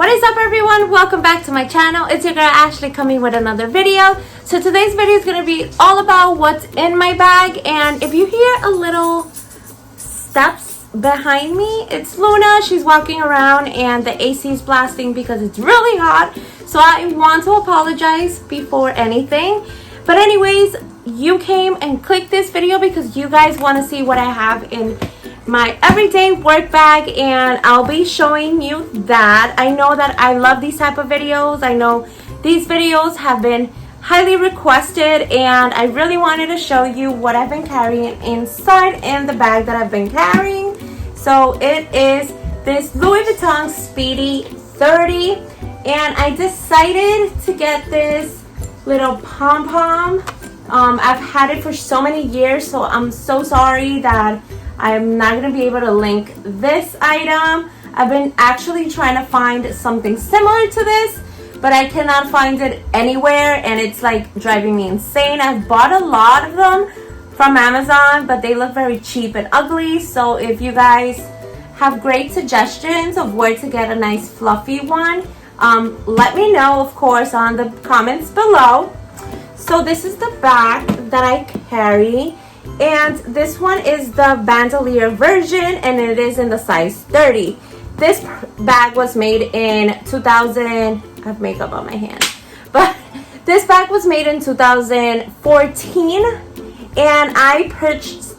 What is up, everyone? Welcome back to my channel. It's your girl Ashley coming with another video. So today's video is going to be all about what's in my bag, and if you hear a little steps behind me, it's Luna. She's walking around and the AC is blasting because it's really hot, so I want to apologize before anything. But anyways, you came and clicked this video because you guys want to see what I have in my everyday work bag, and I'll be showing you that. I know that I love these type of videos. I know these videos have been highly requested, and I really wanted to show you what I've been carrying inside in the bag that I've been carrying. So it is this Louis Vuitton Speedy 30, and I decided to get this little pom-pom. I've had it for so many years, so I'm so sorry that I'm not going to be able to link this item. I've been actually trying to find something similar to this, but I cannot find it anywhere, and it's like driving me insane. I've bought a lot of them from Amazon, but they look very cheap and ugly. So if you guys have great suggestions of where to get a nice fluffy one, let me know, of course, on the comments below. So this is the bag that I carry, and this one is the bandolier version, and it is in the size 30. This bag was made in 2000. I have makeup on my hand, but this bag was made in 2014, and I purchased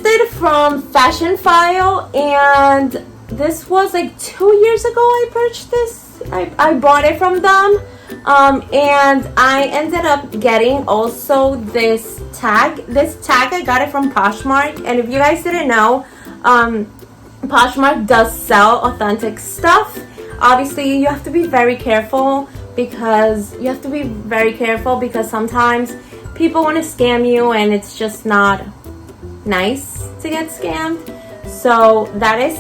it from Fashion File, and this was like 2 years ago. I purchased this. I bought it from them. And I ended up getting also this tag. This tag, I got it from Poshmark, and if you guys didn't know, Poshmark does sell authentic stuff. Obviously, you have to be very careful because sometimes people want to scam you, and it's just not nice to get scammed. So that is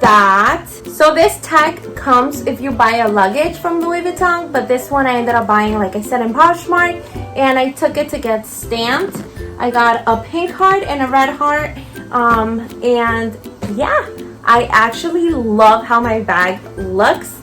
that. So this tag comes if you buy a luggage from Louis Vuitton, but this one I ended up buying, like I said, in Poshmark, and I took it to get stamped. I got a pink heart and a red heart, and yeah, I actually love how my bag looks.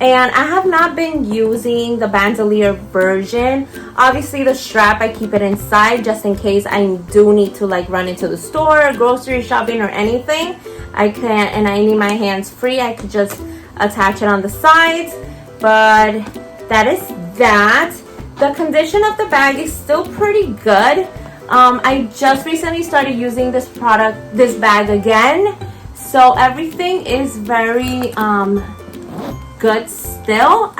And I have not been using the bandolier version. Obviously, the strap, I keep it inside just in case I do need to like run into the store, grocery shopping, or anything. I can't, and I need my hands free. I could just attach it on the sides. But that is that. The condition of the bag is still pretty good. I just recently started using this bag again. So everything is very good still.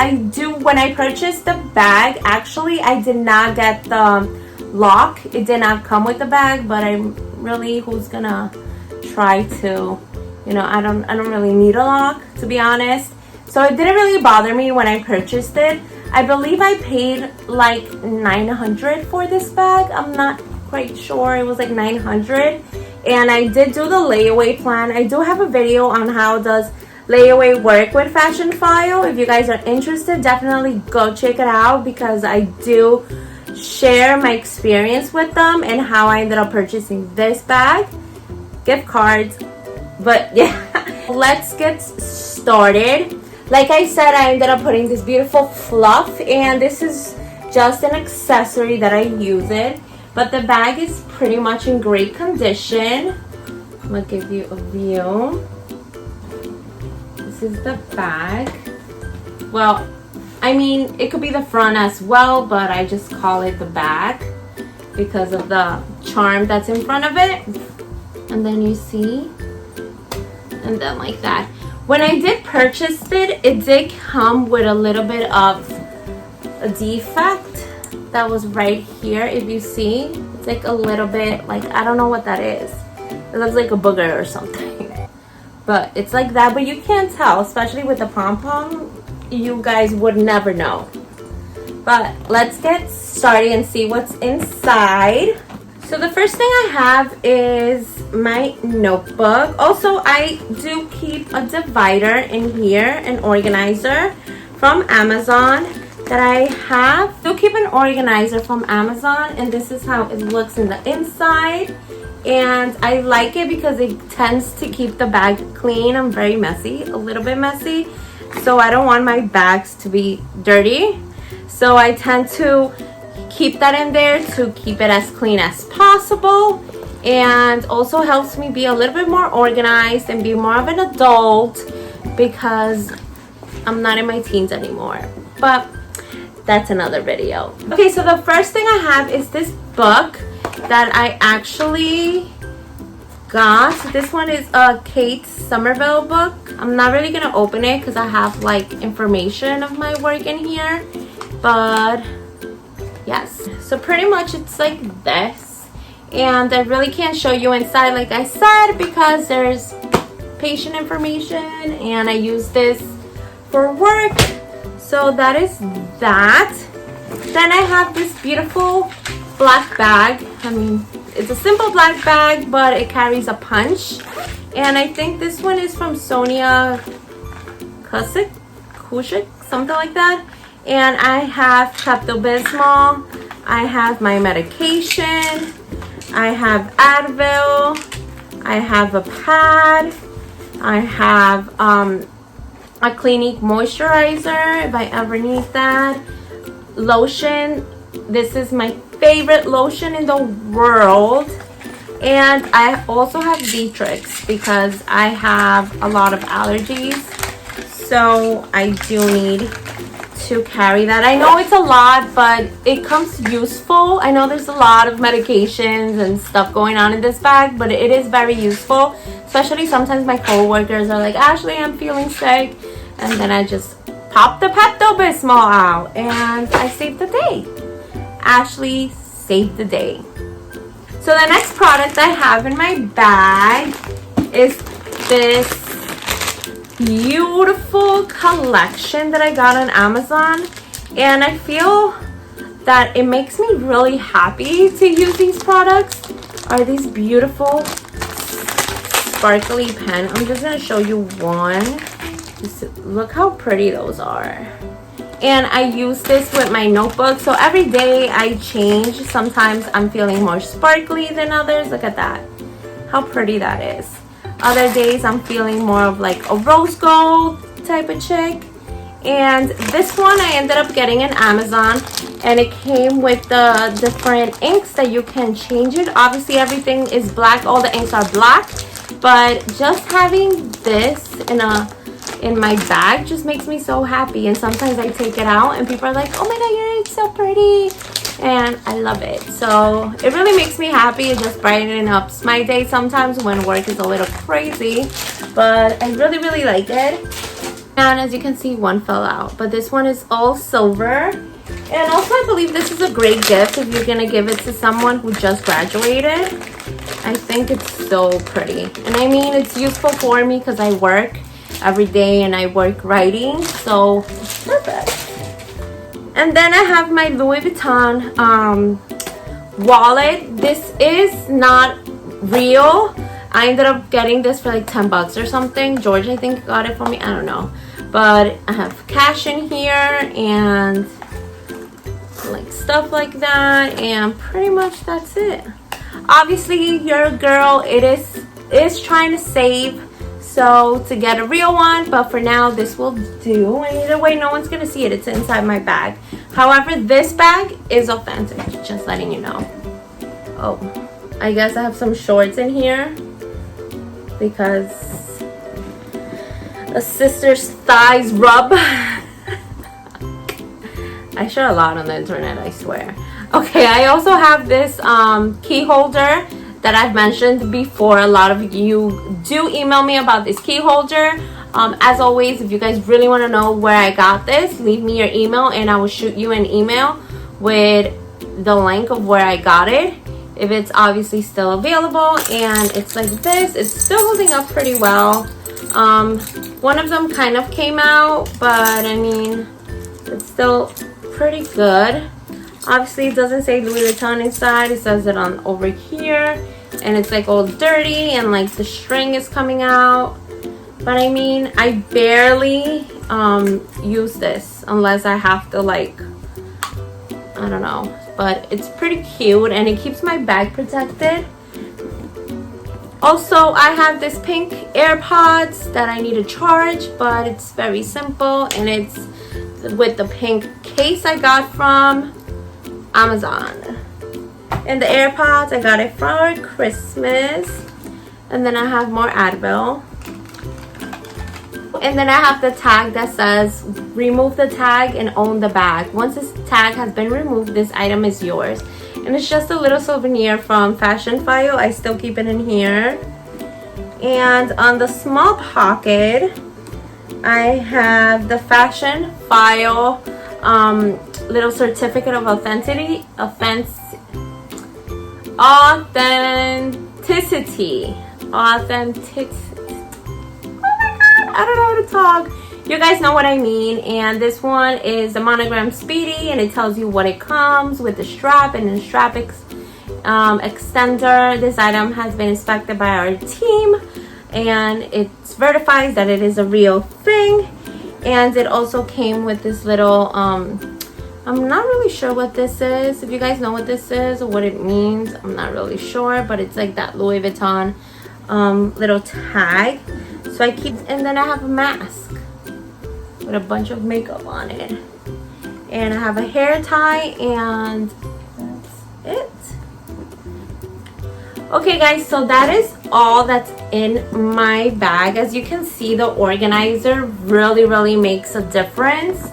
When I purchased the bag, actually I did not get the lock. It did not come with the bag, but who's gonna try to, I don't really need a lock, to be honest. So it didn't really bother me when I purchased it. I believe I paid like $900 for this bag. I'm not quite sure. It was like $900, and I did do the layaway plan. I do have a video on how does layaway work with Fashion File. If you guys are interested, definitely go check it out, because I do share my experience with them and how I ended up purchasing this bag, gift cards. But yeah, let's get started. Like I said, I ended up putting this beautiful fluff, and this is just an accessory that I use it, but the bag is pretty much in great condition. I'm gonna give you a view. This is the bag. Well, I mean, it could be the front as well, but I just call it the bag because of the charm that's in front of it. And then you see, and then like that. When I did purchase it, it did come with a little bit of a defect that was right here. If you see, it's like a little bit, like, I don't know what that is. It looks like a booger or something. But it's like that, but you can't tell, especially with the pom-pom. You guys would never know. But let's get started and see what's inside. So the first thing I have is my notebook. Also, I do keep a divider in here, an organizer from Amazon that I have. I do keep an organizer from Amazon, and this is how it looks in the inside. and I like it because it tends to keep the bag clean. I'm very messy, a little bit messy, so I don't want my bags to be dirty, so I tend to keep that in there to keep it as clean as possible, and also helps me be a little bit more organized and be more of an adult because I'm not in my teens anymore, but that's another video. Okay, so the first thing I have is this book that I actually got. This one is a Kate Somerville book. I'm not really gonna open it because I have like information of my work in here, but yes, so pretty much it's like this, and I really can't show you inside like I said because there's patient information and I use this for work. So that is that. Then I have this beautiful black bag. I mean, it's a simple black bag, but it carries a punch, and I think this one is from Sonia Kusick, something like that. And I have Pepto-Bismol, I have my medication, I have Advil, I have a pad, I have a Clinique moisturizer if I ever need that, lotion. This is my favorite lotion in the world, and I also have Dietrich because I have a lot of allergies, so I do need to carry that. I know it's a lot, but it comes useful. I know there's a lot of medications and stuff going on in this bag, but it is very useful, especially sometimes my co-workers are like, Ashley, I'm feeling sick, and then I just pop the Pepto-Bismol out and I save the day. Ashley saved the day. So the next product I have in my bag is this beautiful collection that I got on Amazon, and I feel that it makes me really happy to use these products. Are these beautiful sparkly pen? I'm just gonna show you one. Just look how pretty those are. And I use this with my notebook, so every day I change. Sometimes I'm feeling more sparkly than others. Look at that, how pretty that is. Other days I'm feeling more of like a rose gold type of chick. And this one I ended up getting in Amazon, and it came with the different inks that you can change it. Obviously everything is black, all the inks are black, but just having this in my bag just makes me so happy. And sometimes I take it out and people are like, oh my god, you're so pretty, and I love it. So it really makes me happy. It just brightens up my day sometimes when work is a little crazy, but I really like it. And as you can see, one fell out, but this one is all silver. And also I believe this is a great gift if you're gonna give it to someone who just graduated. I think it's so pretty, and I mean it's useful for me because I work every day and I work writing, so it's perfect. And then I have my Louis Vuitton wallet. This is not real. I ended up getting this for like 10 bucks or something. George, I think, got it for me, I don't know, but I have cash in here and like stuff like that, and pretty much that's it. Obviously your girl is trying to save, so to get a real one, but for now this will do, and either way no one's gonna see it. It's inside my bag. However, this bag is authentic, just letting you know. Oh, I guess I have some shorts in here because a sister's thighs rub. I share a lot on the internet, I swear. Okay, I also have this key holder that I've mentioned before. A lot of you do email me about this key holder. As always, if you guys really want to know where I got this, leave me your email and I will shoot you an email with the link of where I got it, if it's obviously still available. And it's like this. It's still holding up pretty well. One of them kind of came out, but I mean it's still pretty good. Obviously it doesn't say Louis Vuitton inside, it says it on over here, and it's like all dirty and like the string is coming out. But I mean, I barely use this unless I have to, like, I don't know, but it's pretty cute and it keeps my bag protected. Also, I have this pink AirPods that I need to charge, but it's very simple, and it's with the pink case I got from Amazon. And the AirPods, I got it for Christmas. And then I have more Advil. And then I have the tag that says remove the tag and own the bag. Once this tag has been removed, this item is yours. And it's just a little souvenir from Fashion File. I still keep it in here. And on the small pocket, I have the Fashion File little certificate of authenticity. I don't know how to talk. You guys know what I mean. And this one is the monogram Speedy, and it tells you what it comes with, the strap and the strap extender. This item has been inspected by our team, and it verifies that it is a real thing. And it also came with this little I'm not really sure what this is. If you guys know what this is or what it means, I'm not really sure, but it's like that Louis Vuitton little tag. So I keep, and then I have a mask with a bunch of makeup on it, and I have a hair tie, and that's it. Okay guys, so that is all that's in my bag. As you can see, the organizer really makes a difference.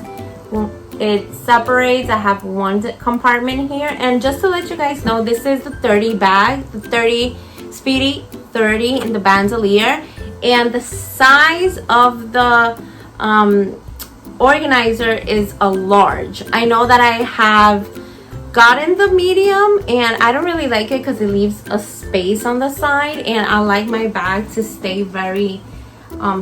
It separates. I have one compartment here, and just to let you guys know, this is the 30 bag, the 30 Speedy 30 in the bandolier. And the size of the organizer is a large. I know that I have gotten the medium, and I don't really like it because it leaves a space on the side, and I like my bag to stay very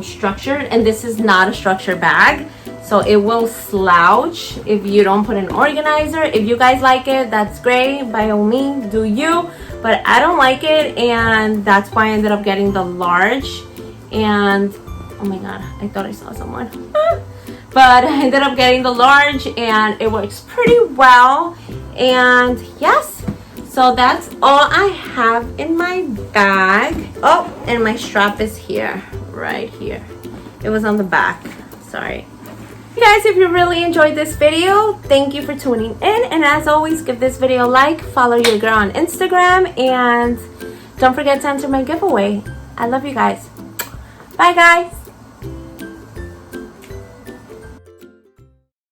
structured, and this is not a structured bag, so it will slouch if you don't put an organizer. If you guys like it, that's great, by all means, do you, but I don't like it, and that's why I ended up getting the large. And oh my god, I thought I saw someone. But I ended up getting the large, and it works pretty well. And yes, so that's all I have in my bag. Oh, and my strap is here, right here. It was on the back, sorry. You guys, if you really enjoyed this video, thank you for tuning in, and as always, give this video a like, follow your girl on Instagram, and don't forget to enter my giveaway. I love you guys. Bye guys.